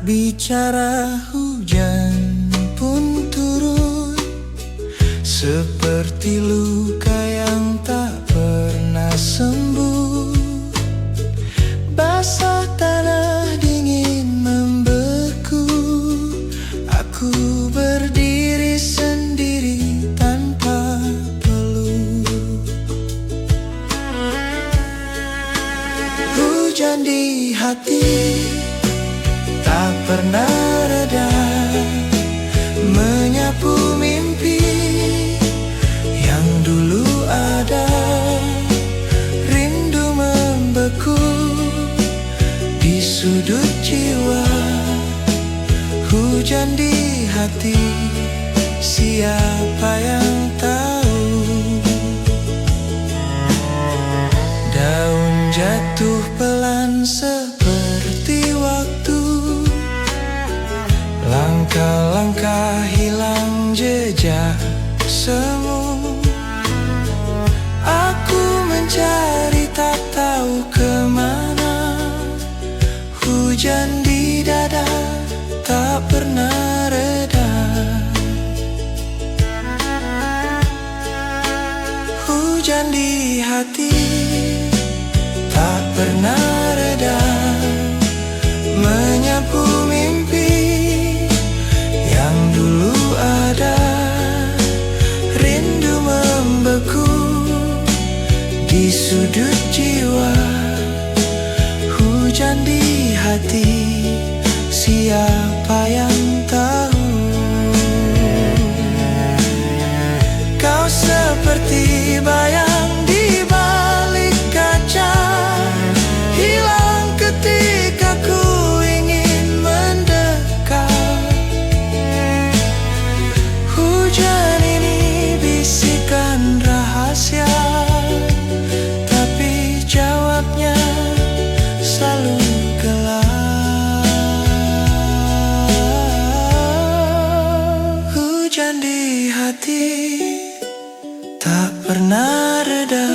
bicara hujan pun turun, seperti luka yang tak pernah sembuh. Basah tanah dingin membeku, aku berdiri sendiri tanpa peluk. Hujan di hati tak pernah reda, menyapu mimpi yang dulu ada. Rindu membeku di sudut jiwa. Hujan di hati, siapa yang tahu? Daun jatuh pelan seperti waktu, langkah-langkah hilang jejak semu. Aku mencari tak tahu kemana, hujan di dada tak pernah reda. Hujan di hati tak pernah reda, menyapu mimpi yang dulu ada. Rindu membeku di sudut jiwa. Hujan di hati, siapa yang tahu? Kau seperti bayang di balik kaca, hilang ketika ku ingin mendekat. Hujan ini bisikan rahasia, tapi jawabnya selalu gelap. Hujan di hati tak pernah reda,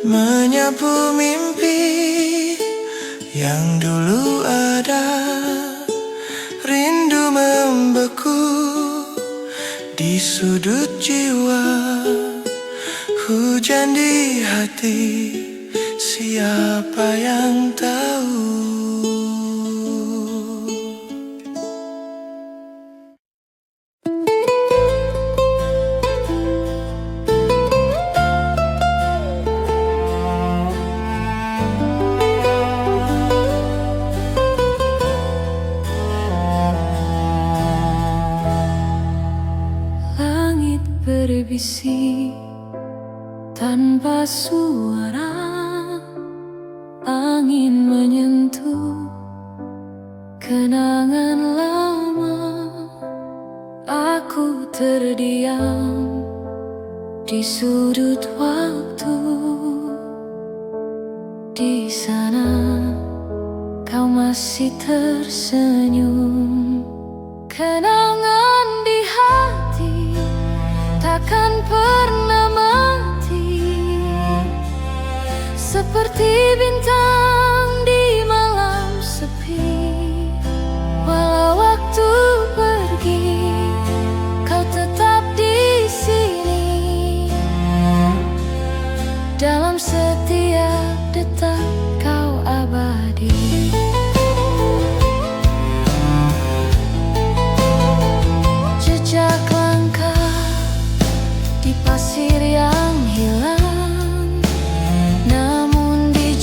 menyapu mimpi yang dulu ada. Rindu membeku di sudut jiwa. Hujan di hati, siapa yang tahu? Langit berbisik tanpa suara, angin menyentuh kenangan lama. Aku terdiam di sudut waktu. Di sana kau masih tersenyum. Kenangan di hati takkan pernah mati, seperti bintang di malam sepi. Walau waktu pergi, kau tetap di sini. Dalam setiap detak kau abadi. Jejak langkah di pasir yang hilang, namun di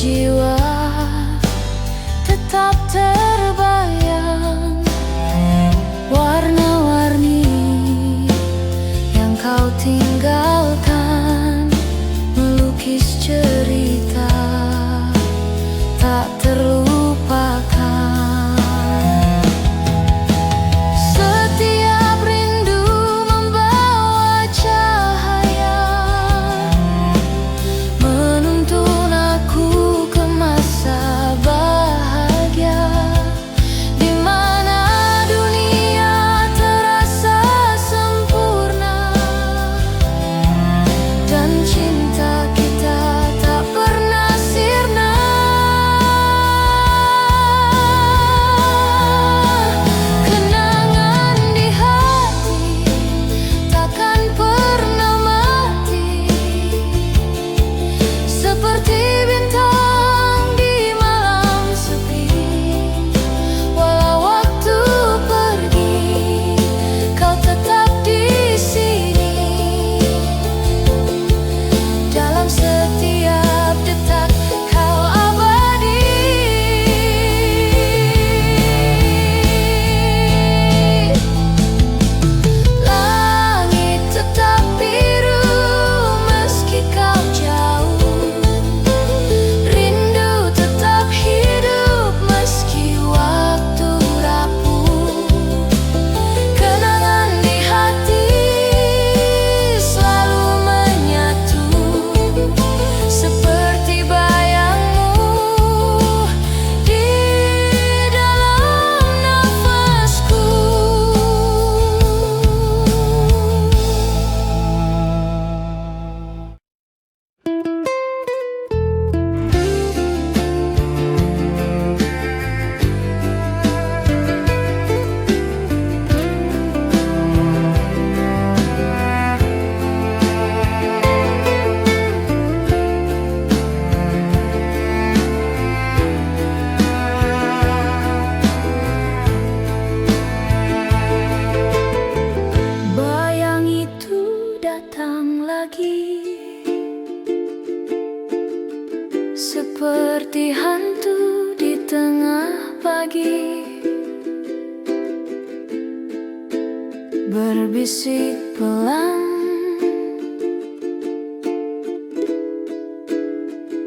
berbisik pelan,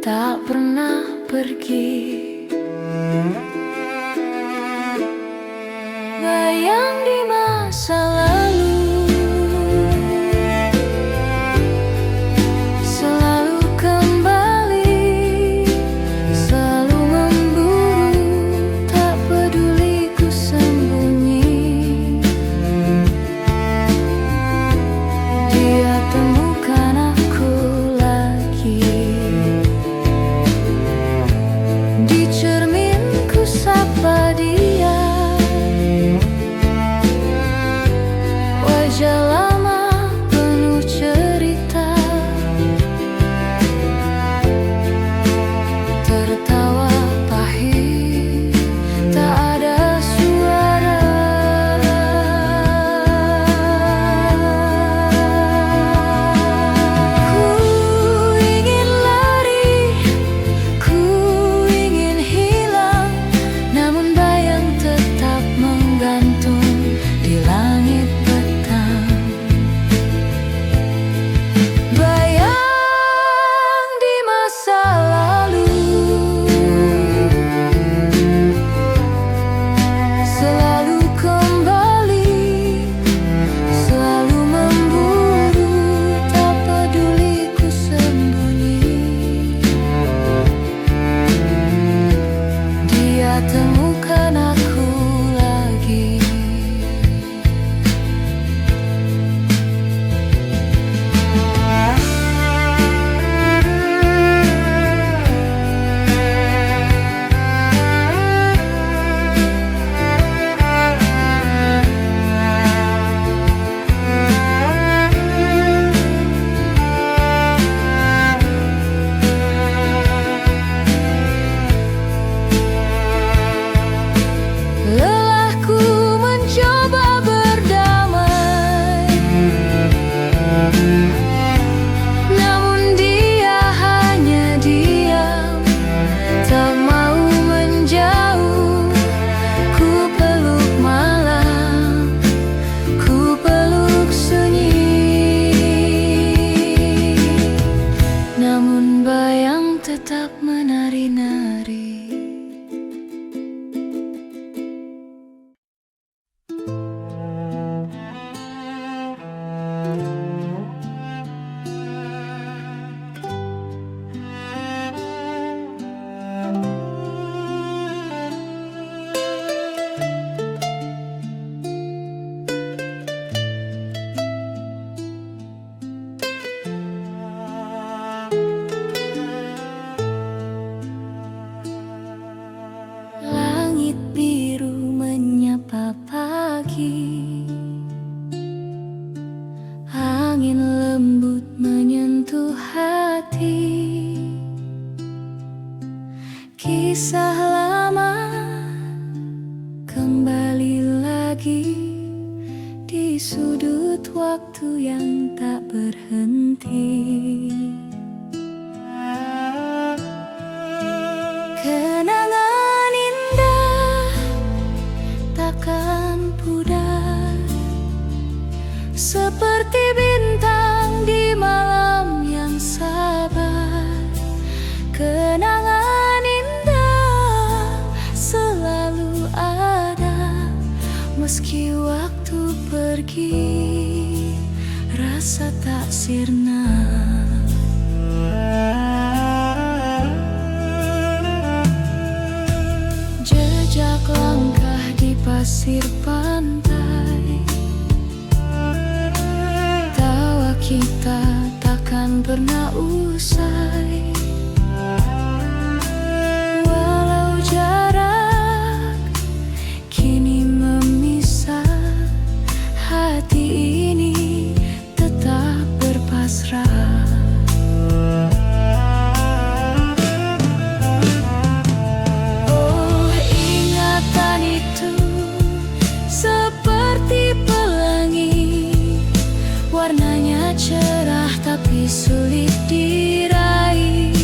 tak pernah pergi. Bayang di masa lalu, selalu kembali, selalu memburu, tak peduli ku sembunyi. Dia temukan aku lagi, di cermin ku sapa dia. Wajah lama penuh cerita, tertawa pahit, tak ada suara. Ku ingin lari, ku ingin hilang, namun bayang tetap menggantung di langit petang. Bayang di masa lalu, selalu kembali, selalu memburu, tak peduli ku sembunyi. Dia temukan aku lagi. Lelahku mencoba berdamai, namun dia hanya diam, tak mau menjauh. Ku peluk malam, ku peluk sunyi, namun bayang tetap menari-nari. Langit biru menyapa pagi, angin lembut menyentuh hati. Kisah lama kembali lagi di sudut waktu yang tak berhenti. Kenangan indah takkan pudar, seperti bintang di malam yang sabar. Kenangan indah selalu ada, meski waktu pergi, rasa tak sirna. Jejak langkah di pasir pantai, tawa kita takkan pernah usai. Walau jarak kini memisah, hati ini tetap berpasrah. Oh, ingatan itu seperti pelangi, warnanya cerah tapi sulit diraih.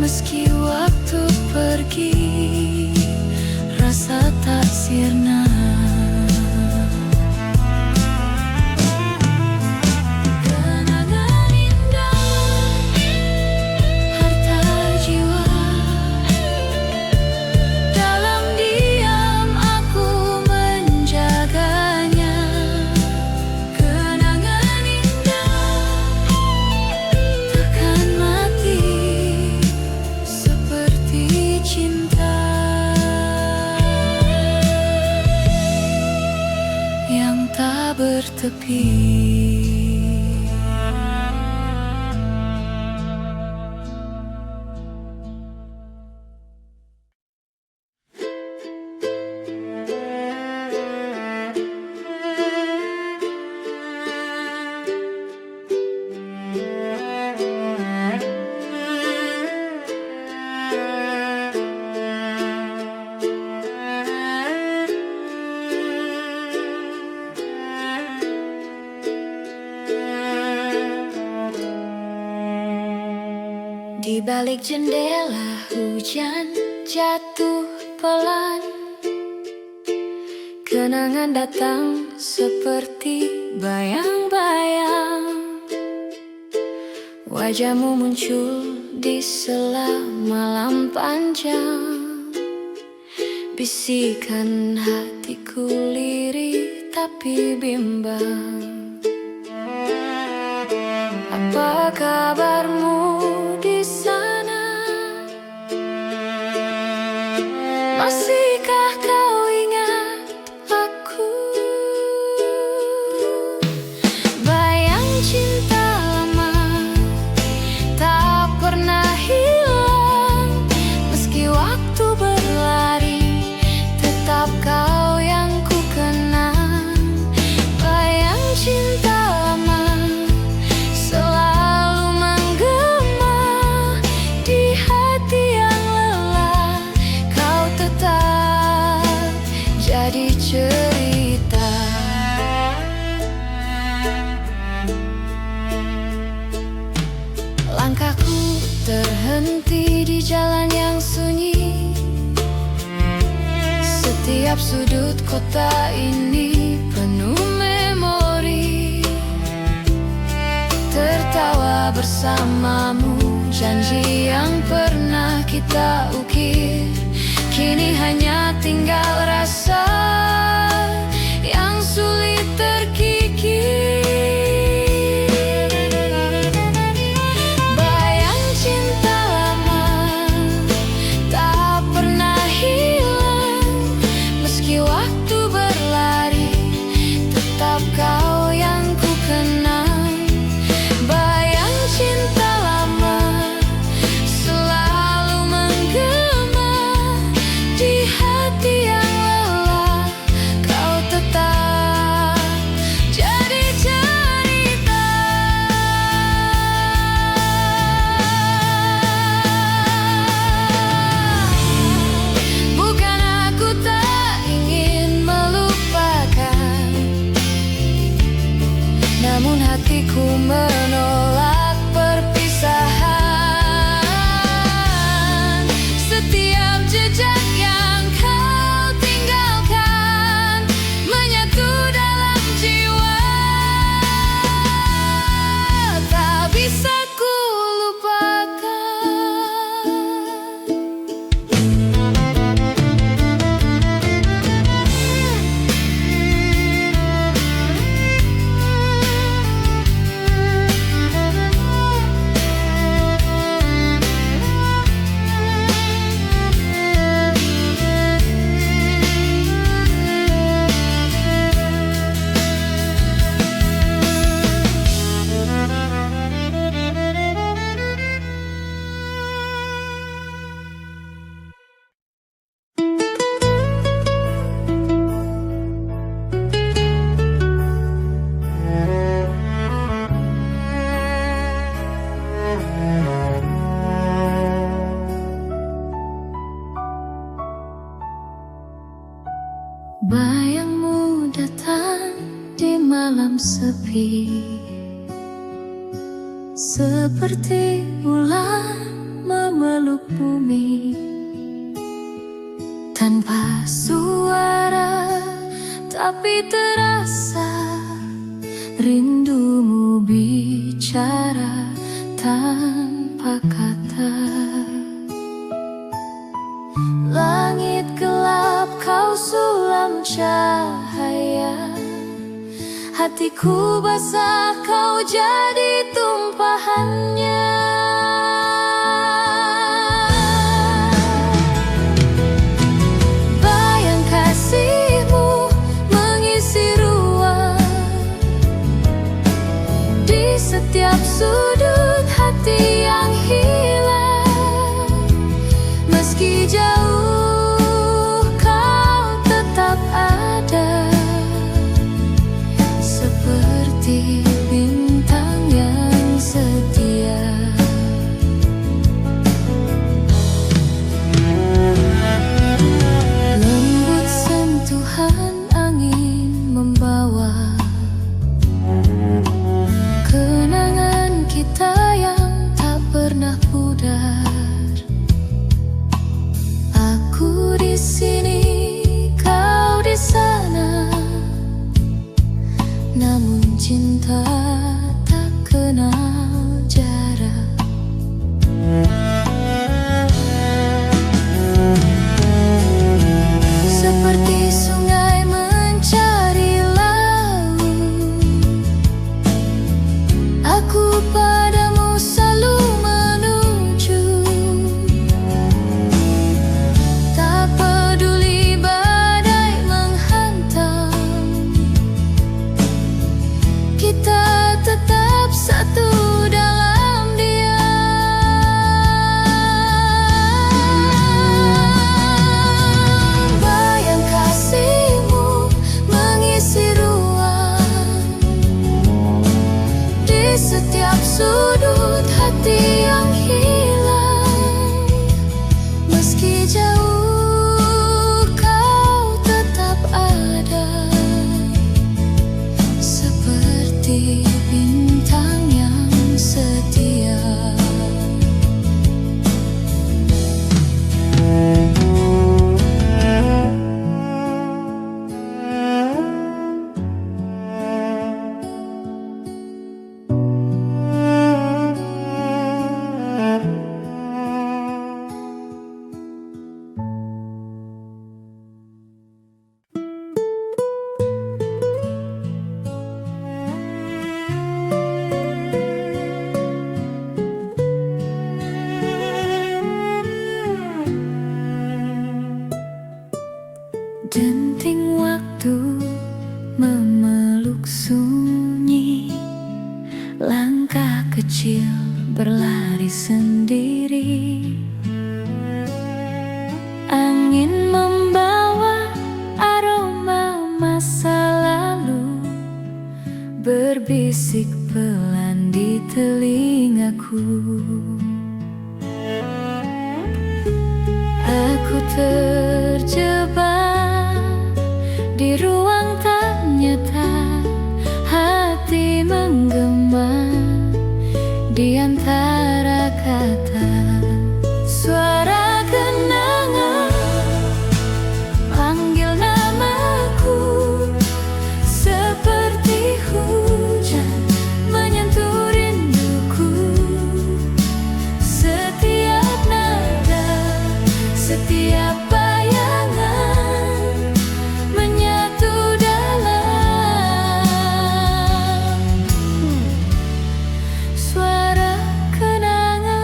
Meski waktu pergi, rasa tak sirna. Kenangan indah, harta jiwa. Dalam diam aku menjaganya. Kenangan indah takkan mati seperti cinta yang tak bertepi. Di balik jendela hujan jatuh pelan. Kenangan datang seperti bayang-bayang. Wajahmu muncul di sela malam panjang. Bisikan hatiku lirih tapi bimbang. Apa kabarmu di sana? Masihkah kau ingat aku? Bayang cinta lama tak pernah hilang. Meski waktu berlari, tetap kau yang ku kenang. Bayang cinta lama selalu menggema di hati yang lelah. Kau tetap jadi cerita. Langkahku terhenti di jalan yang sunyi. Setiap sudut kota ini penuh memori. Tertawa bersamamu, janji yang pernah kita ukir. Kini hanya tinggal rasa yang sulit terkikis. Bayang cinta lama tak pernah hilang. Meski waktu berlari, tetap kau yang ku kenang. Bayang cinta lama selalu menggema di hati yang lelah. Kau tetap jadi cerita. Bukan aku tak ingin melupakan, namun hatiku menolak perpisahan. Setiap jejak yang kau tinggalkan menyatu dalam jiwa. Tak bisa ku lupakan. Bayangmu datang di malam sepi, seperti ular memeluk memeluk bumi tanpa suara, tapi terasa rindumu bicara tanpa kata. Langit gelap kau sulam cahaya, hatiku basah kau jadi tumpahannya. Bayang kasihmu mengisi ruang di setiap sudut hati yang hilang. Meski jauh kau tetap ada, seperti bintang yang setia. Lembut sentuhan angin membawa kenangan kita yang tak pernah pudar. Aku di sini, kau di sana, namun cinta tak kenal jarak. Seperti sungai mencari laut, aku padamu selalu menuju. Tak peduli badai menghantam, kita tetap satu dalam dia. Bayang kasihmu mengisi ruang di setiap sudut hati yang hilang. Meski jauh kau tetap ada, seperti bintang yang setia. Denting waktu memeluk sunyi, langkah kecil berlari sendiri. Angin membawa aroma masa lalu, berbisik pelan di telingaku. Aku terjebak di ruang tak nyata, hati menggema di antara kata. Suara kenangan panggil namaku, seperti hujan menyentuh rinduku. Setiap nada, setiap bayangan menyatu dalam suara kenangan.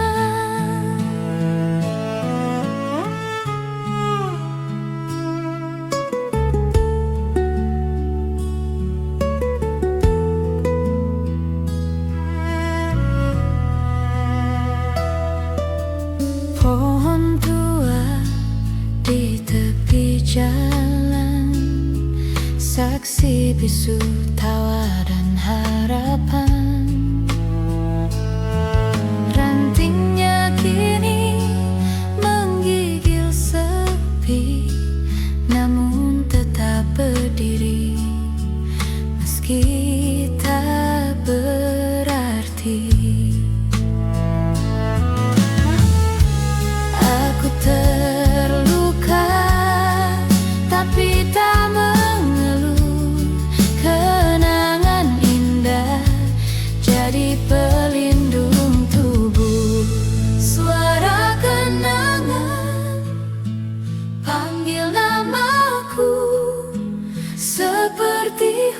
Pohon tua di tepi jalan, saksi bisu tawa dan harapan. Rantingnya kini menggigil sepi, namun tetap berdiri meski tak berarti.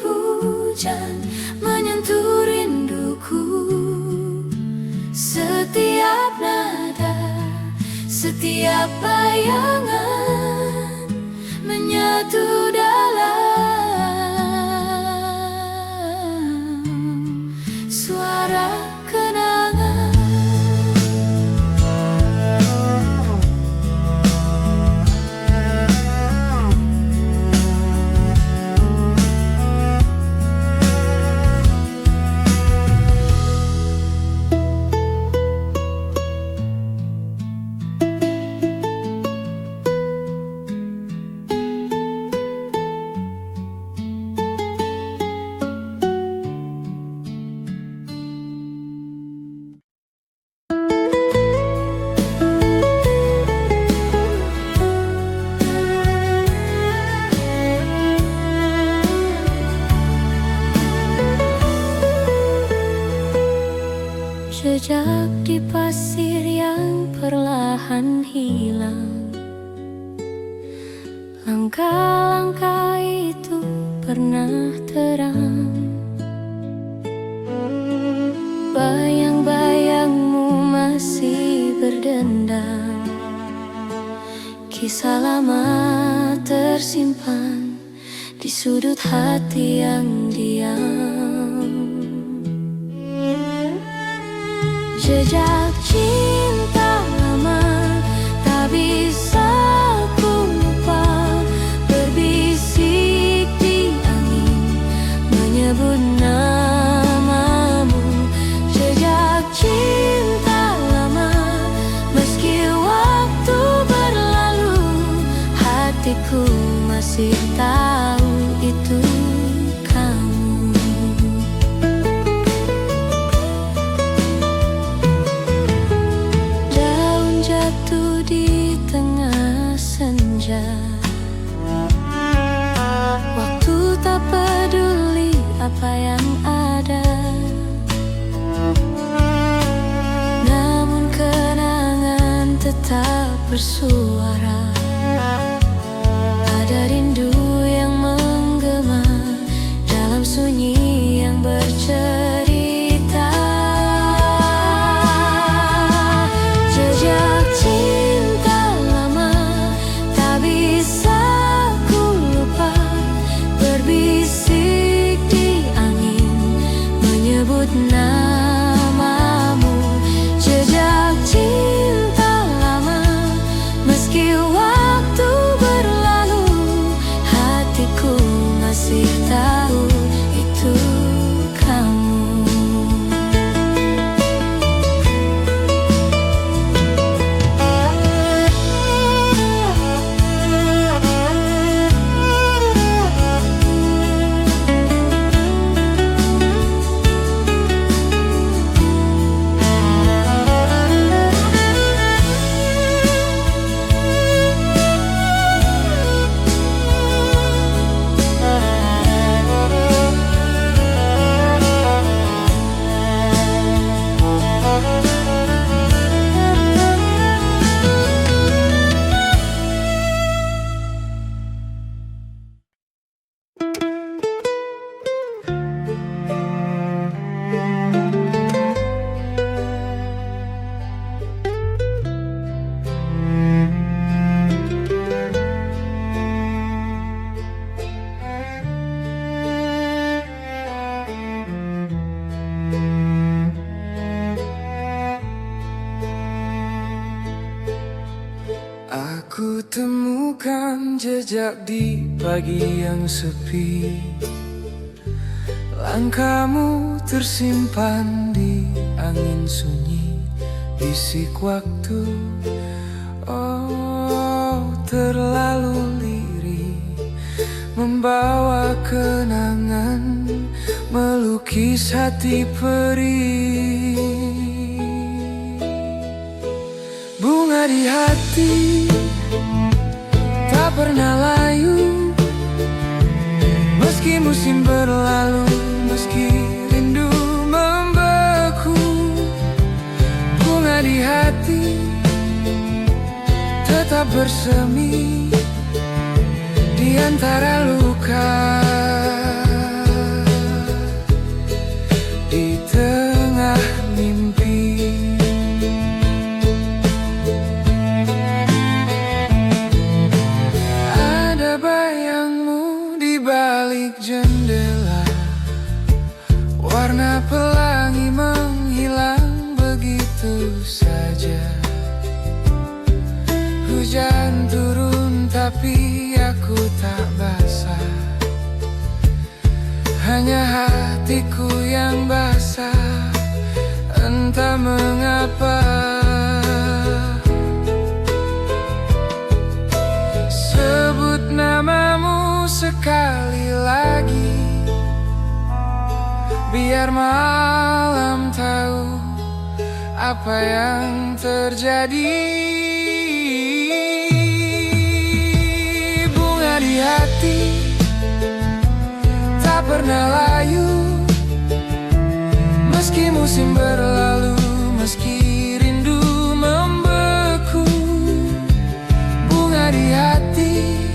hujan menyentuh rinduku. Setiap nada, setiap bayangan menyatu dalam suara kenangan. Jejak di pasir yang perlahan hilang, langkah-langkah itu pernah terang. Bayang-bayangmu masih berdendam, kisah lama tersimpan di sudut hati yang diam. Jejak cinta lama tak bisa ku lupa, berbisik di angin menyebut namamu. Jejak cinta lama, meski waktu berlalu, hatiku masih tahu itu kamu. Jatuh di tengah senja, waktu tak peduli apa yang ada, namun kenangan tetap bersuara. Ada rindu yang menggema dalam sunyi yang bercerita. Jejak cinta lama tak bisa ku lupa, berbisik di angin menyebut namamu. Jejak cinta lama, meski waktu berlalu, hatiku masih tahu itu kamu. Aku temukan jejak di pagi yang sepi, langkahmu tersimpan di angin sunyi, bisik waktu. Oh, terlalu lirih, membawa kenangan, melukis hati perih. Bunga di hati tak pernah layu, meski musim berlalu, meski rindu membeku. Bunga di hati tetap bersemi di antara luka. Hujan turun tapi aku tak basah, hanya hatiku yang basah, entah mengapa. Sebut namamu sekali lagi, biar malam tahu apa yang terjadi. Bunga di hati tak pernah layu, meski musim berlalu, meski rindu membeku. Bunga di hati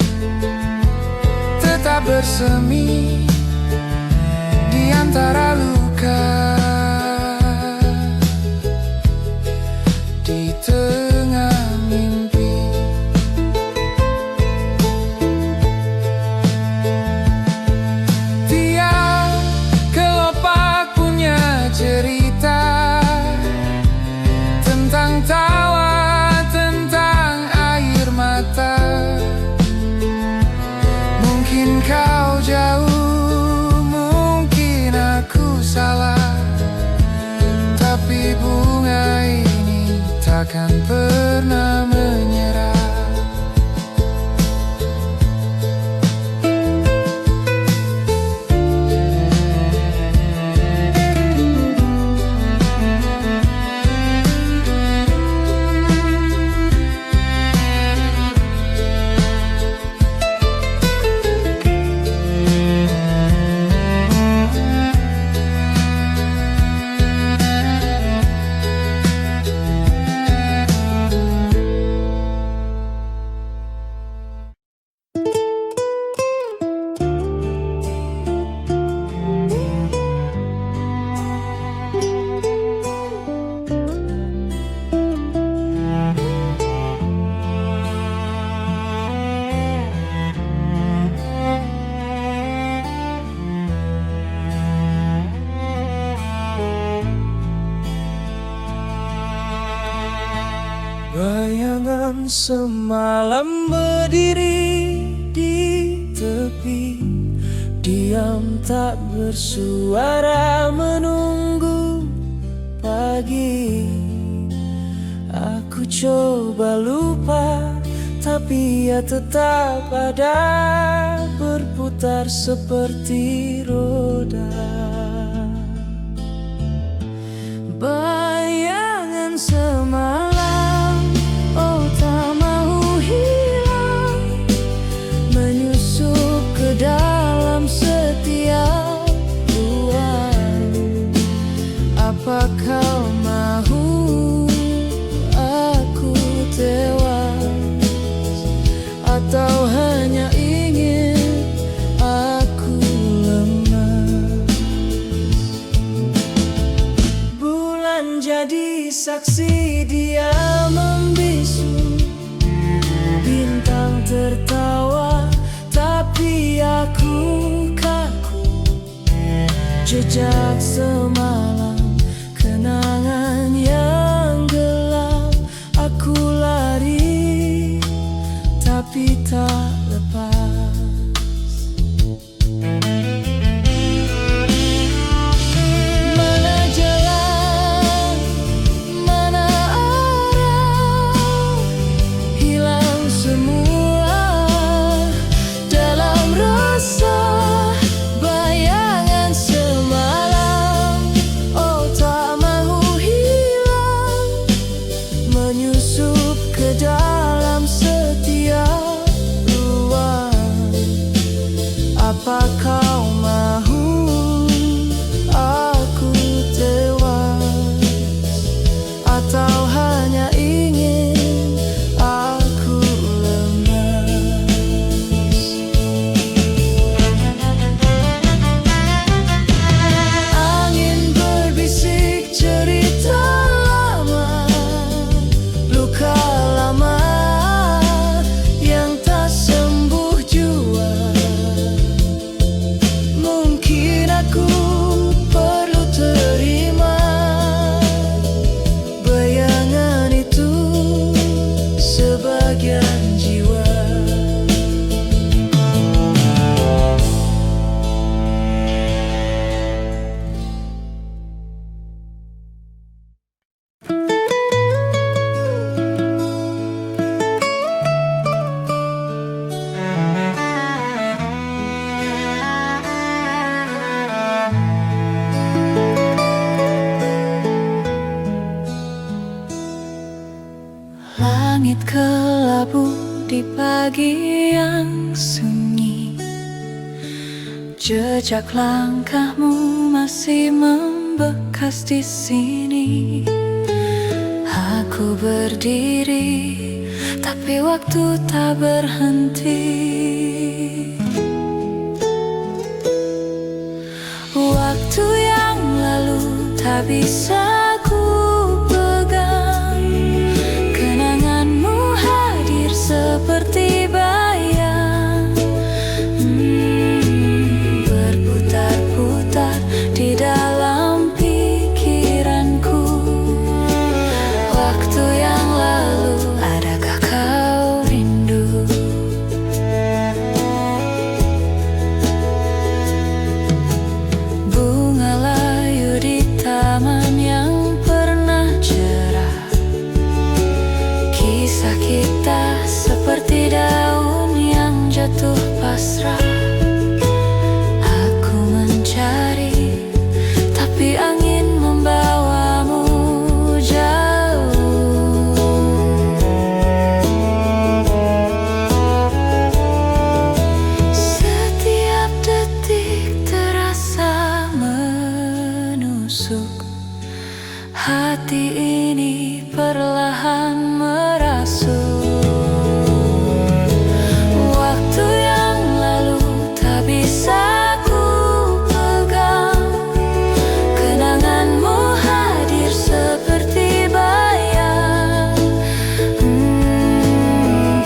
tetap bersemi di antara luka, di tengah mimpi. Tiap kelopak punya cerita tentang tawa, tentang air mata. Mungkin kau jauh, mungkin aku salah, tapi bunga ini takkan pernah menyerah. Bayangan semalam berdiri di tepi, diam tak bersuara menunggu pagi. Aku coba lupa, tapi ia tetap ada, berputar seperti roda. Bayangan semalam, oh tak mau hilang, menyusup ke dalam setiap ruang. Apa kau mahu aku tewas, atau hanya ingin aku lemas? Bulan jadi saksi, dia membisu, bintang tertawa, tapi aku kaku. Jejak semalam, kenangan yang gelap, aku lari tapi tak lepas. Mana jalan, mana arah, hilang semua dalam rasa. Bayangan semalam, oh tak mau hilang, menyusup ke dalam setiap ruang. kebahagiaan jiwa. Langit kelabu di pagi yang sunyi, jejak langkahmu masih membekas di sini. Aku berdiri, tapi waktu tak berhenti. Waktu yang lalu tak bisa ku pegang, kenanganmu hadir seperti bayang, berputar-putar di dalam pikiranku. Waktu yang lalu, adakah kau rindu? Bunga layu di taman yang pernah cerah, kisah kita seperti daun yang jatuh pasrah. Aku mencari, tapi angin membawamu jauh. Setiap detik terasa menusuk, hati ini perlahan merasuk. Waktu yang lalu tak bisa ku pegang, kenanganmu hadir seperti bayang,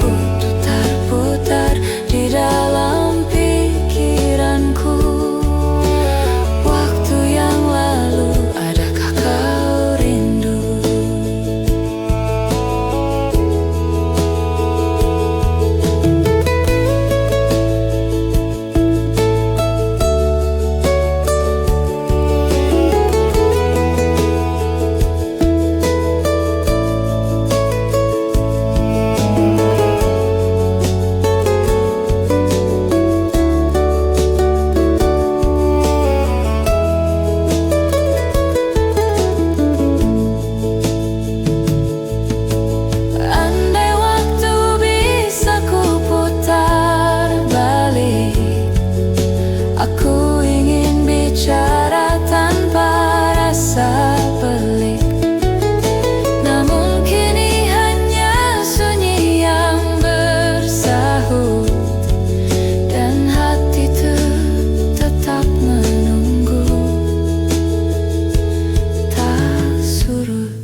berputar-putar di dalam pikiranku. Waktu yang lalu, adakah kau rindu? Andai waktu bisa ku putar balik, aku ingin bicara tanpa rasa pelik. Namun kini hanya sunyi yang bersahut, dan hati tetap menunggu, tak surut.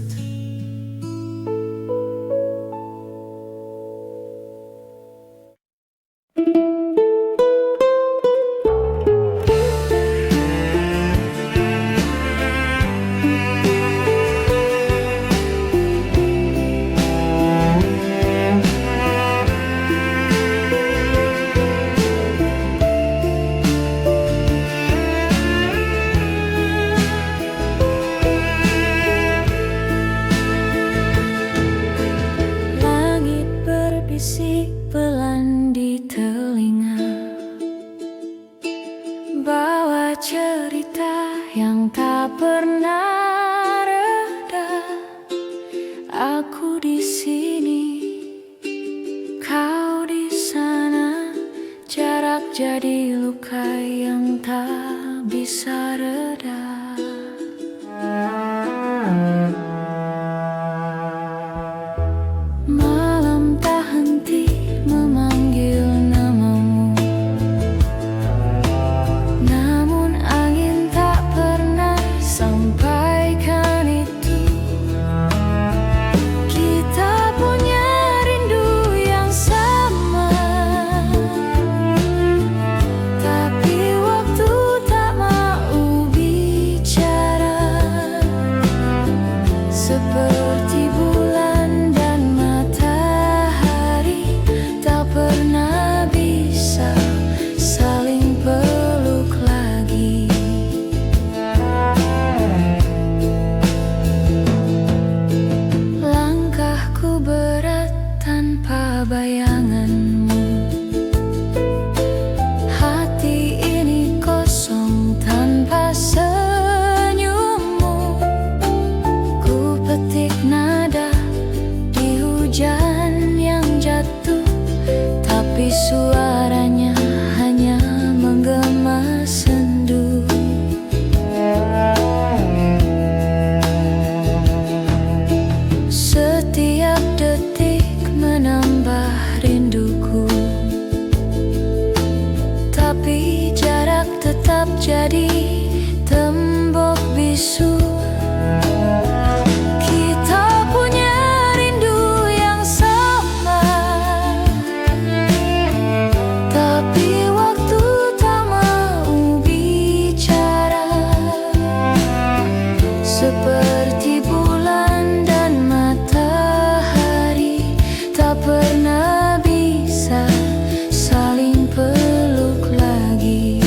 Langit berbisik pelan di telinga, bawa cerita yang tak pernah reda. Aku di sini, kau di sana, jarak jadi luka yang tak bisa reda. Malam tak henti memanggil namamu, namun angin tak pernah sampaikan itu. Kita punya rindu yang sama, tapi bayanganmu. Hati ini kosong tanpa senyummu. Ku petik nada di hujan yang jatuh, tapi suaranya hanya menggema sendu. Setiap detik menambah rinduku, tapi jarak tetap jadi tembok bisu. Kita punya rindu yang sama, tapi waktu tak mau bicara. Seperti bulan dan matahari, tak pernah bisa saling peluk lagi.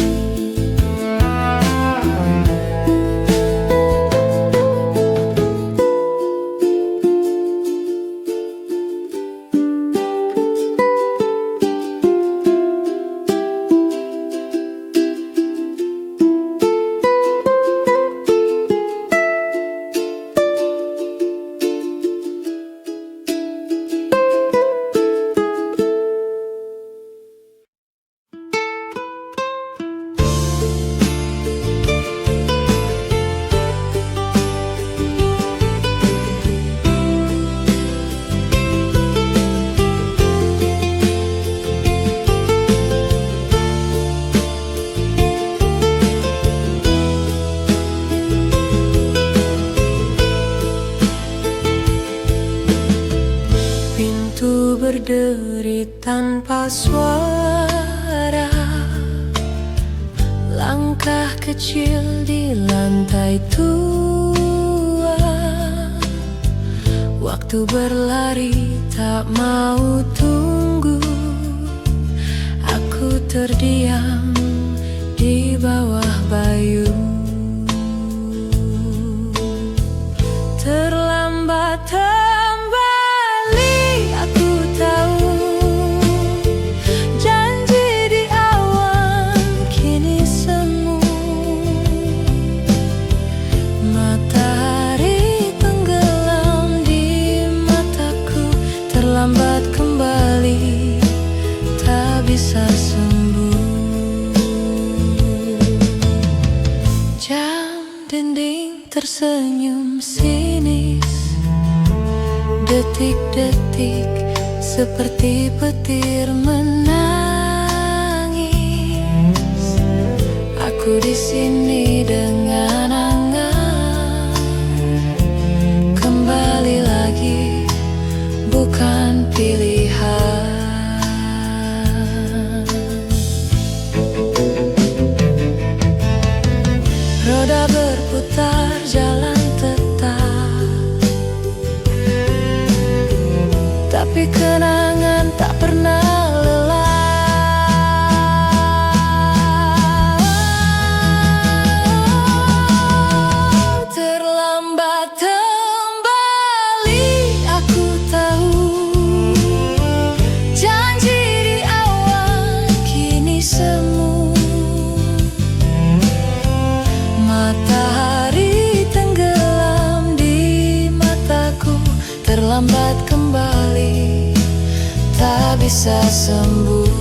Pintu berderit tanpa suara, langkah kecil di lantai tua. Waktu berlari tak mau tunggu, aku terdiam di bawah bayu. Terlambat kembali, aku tahu. Janji di awan kini semu. Matahari tenggelam di mataku. Terlambat kembali, tak bisa sembuh. Jam dinding tersenyum sinis. Detik-detik seperti petir menangis. Aku di sini dengan angan. Kembali lagi bukan pilihan. Roda berputar, jalan tetap, tapi kenangan tak pernah lelah. Terlambat kembali, aku tahu. Janji di awan kini semu. Matahari tenggelam di mataku. Terlambat kembali, tak bisa sembuh.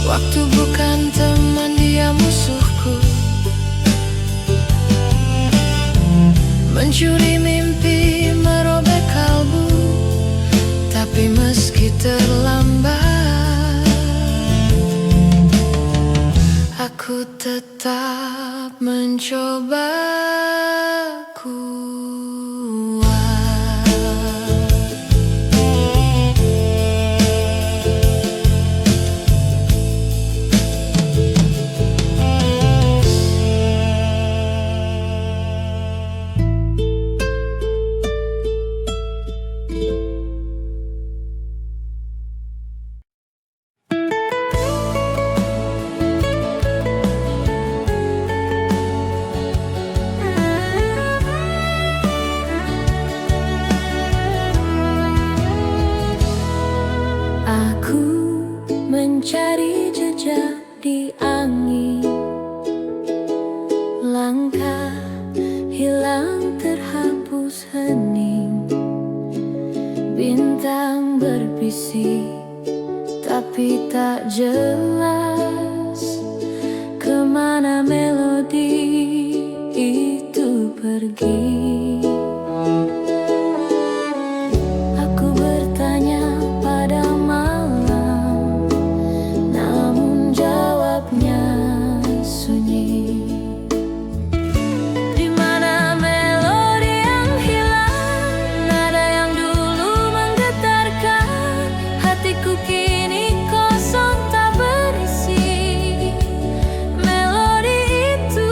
Waktu bukan teman, dia musuhku. Mencuri mimpi, merobek kalbu. Tapi meski terlambat, aku tetap mencoba kuat. berisik, tapi tak jelas kemana melodi itu pergi. Aku bertanya pada malam, namun jawabnya sunyi. Di mana melodi yang hilang, nada yang dulu menggetarkan hatiku kini kosong tak berisi. Melodi itu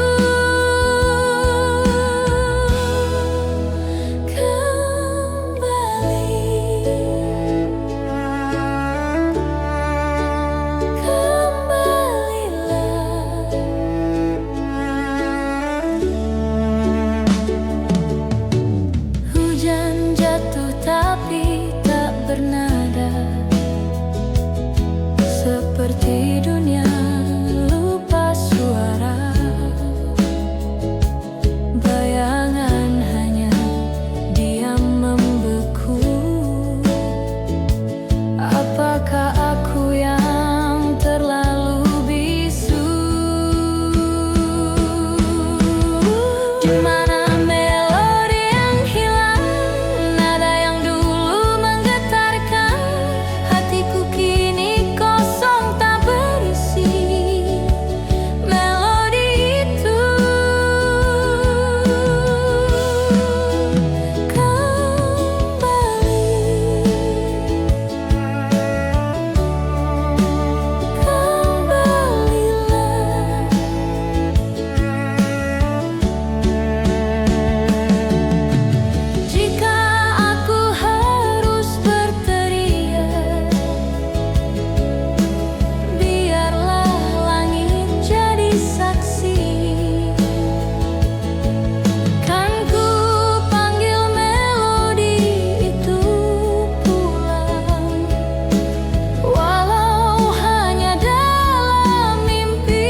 hujan jatuh tapi tak bernada, seperti dunia lupa suara. Bayangan hanya diam membeku. Apakah aku yang terlalu bisu? Di mana melodi yang hilang, nada yang dulu menggetarkan hatiku kini kosong tak berisi. Melodi itu jika aku harus berteriak, biarlah langit jadi saksi. Kan ku panggil melodi itu pulang, walau hanya dalam mimpi.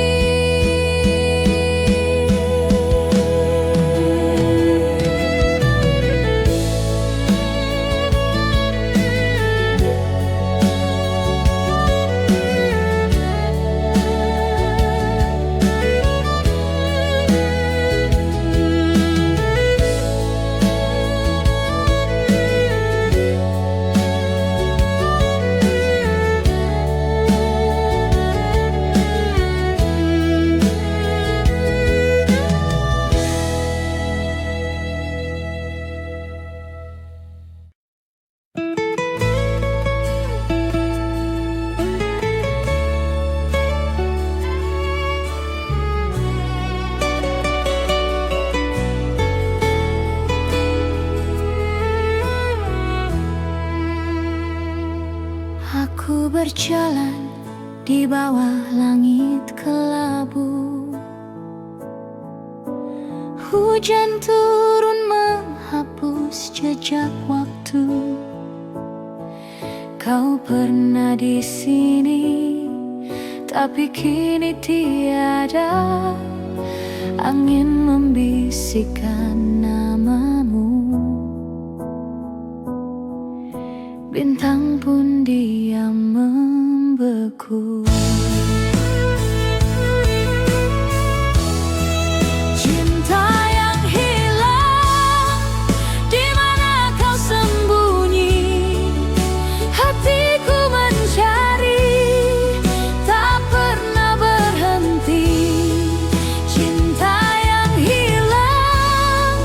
Aku berjalan di bawah langit kelabu. Hujan turun menghapus jejak waktu. Kau pernah di sini, tapi kini tiada. Angin membisikkan namamu, bintang pun diam membeku. Cinta yang hilang, di mana kau sembunyi? Hatiku mencari, tak pernah berhenti. Cinta yang hilang,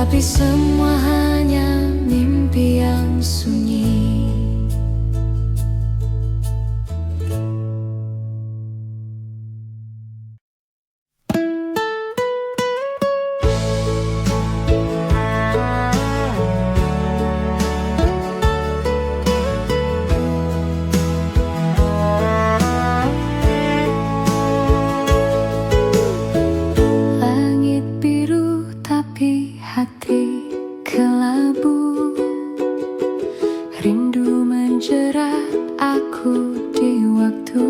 tapi semua hanya mimpi yang sunyi. Langit biru tapi hati kelabu, rindu menjerat aku di waktu,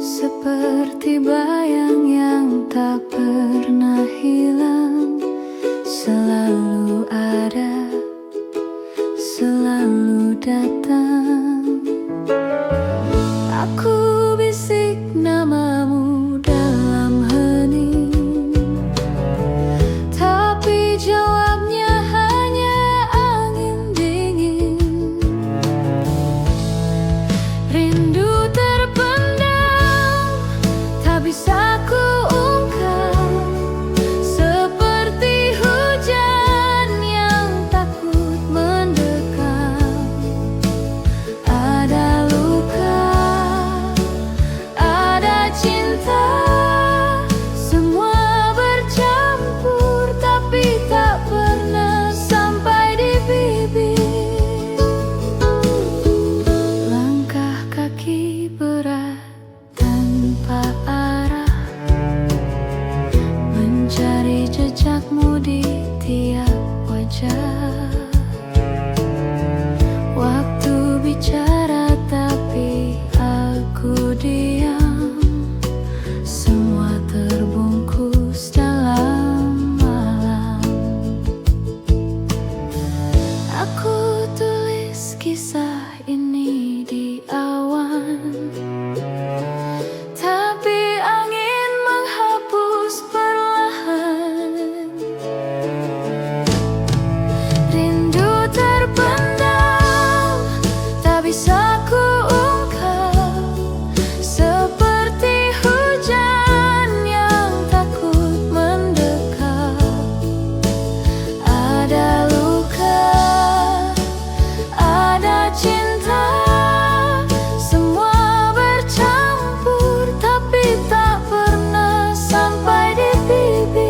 seperti bayang yang tak pernah hilang, selalu ada, selalu datang. Aku bisik namamu dalam hening, tapi jawabnya hanya angin dingin. Rindu terpendam, tak bisa ku ungkap, seperti hujan yang takut mendekat. Ada luka, ada cinta, semua bercampur tapi tak pernah sampai di bibir. Langkah kaki berat tanpa arah, mencari jejakmu di tiap wajah. Waktu bicara tapi aku diam, semua terbungkus dalam malam. Aku tulis kisah ini di awan, tapi angin menghapus perlahan. Rindu terpendam, tak bisa ku ungkap, seperti hujan yang takut mendekat. Ada luka, ada cinta, semua bercampur tapi tak pernah sampai di bibir.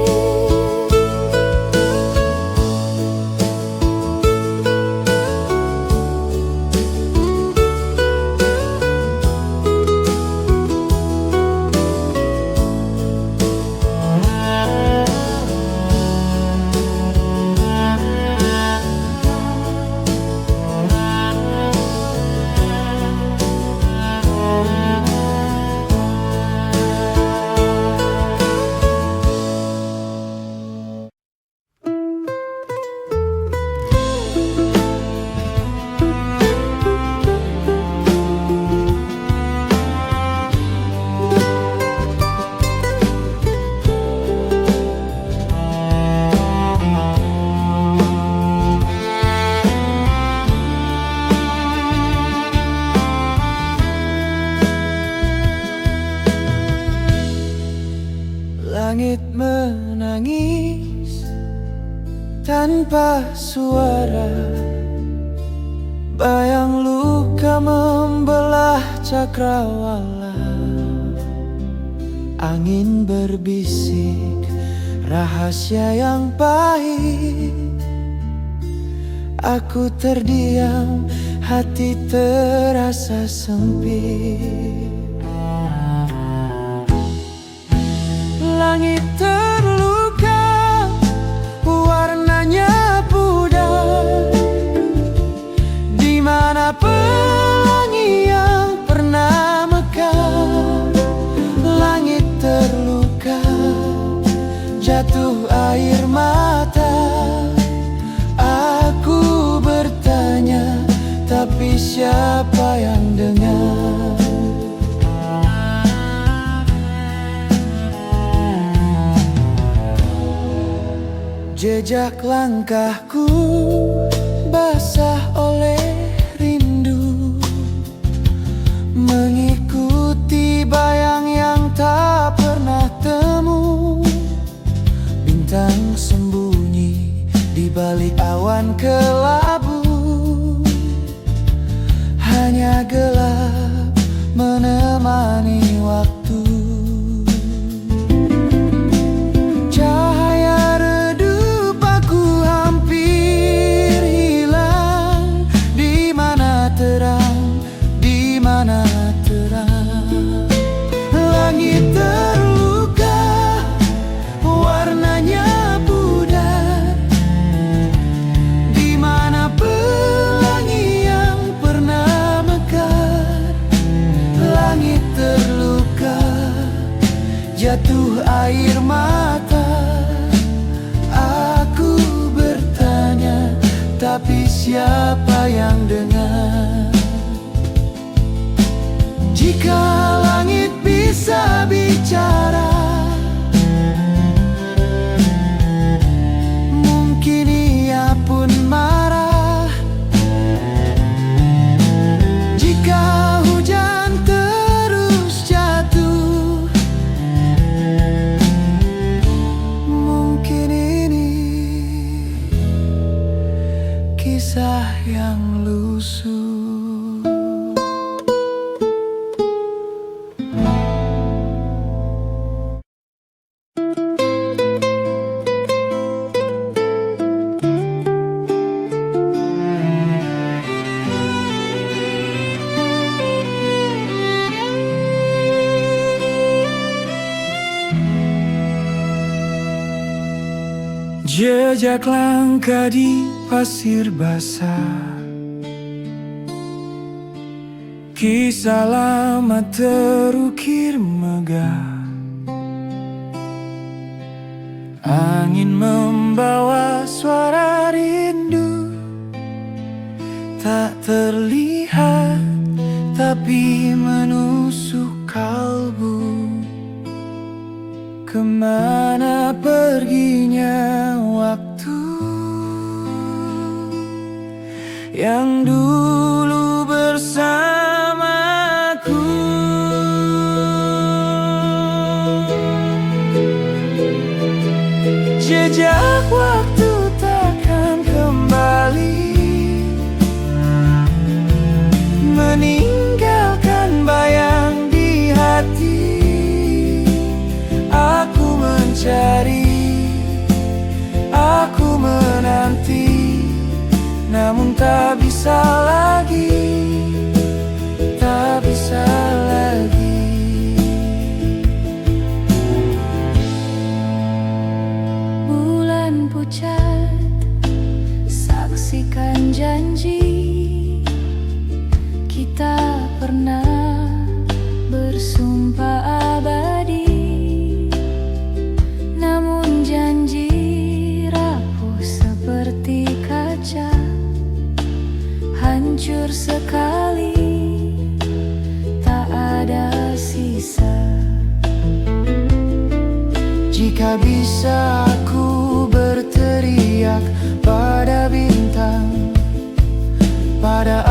Langit menangis tanpa suara, bayang luka membelah cakrawala. Angin berbisik rahasia yang pahit, aku terdiam, hati terasa sempit. Langit terluka, warnanya pudar, di mana pelangi yang pernah mekar. Langit terluka, jatuh air mata. Aku bertanya, tapi siapa yang dengar? Jejak langkahku basah oleh rindu, mengikuti bayang yang tak pernah temu. Bintang kelabu, hanya gelap menemani waktu. Cahaya redup aku hampir hilang. Di mana terang, di mana terang. Langit terluka, warnanya pudar. Di mana pelangi yang pernah mekar. Langit terluka, jatuh air mata. Aku bertanya, tapi siapa yang dengar? Jika langit bisa bicara, mungkin ia pun marah. Jika hujan terus jatuh, mungkin ini kisah yang lusuh. Jejak langkah di pasir basah, kisah lama terukir megah. Angin membawa suara rindu, tak terlihat tapi menusuk kalbu. Kemana perginya waktu yang dulu bersamaku? Jejak waktu takkan kembali, meninggalkan bayang di hati. Aku mencari, aku menanti, namun tak bisa lagi, tak bisa lagi. Bulan pucat, saksikan janji. Kita pernah bersumpah abadi, namun janji rapuh seperti kaca, hancur sekali, tak ada sisa. Jika bisa aku berteriak pada bintang, pada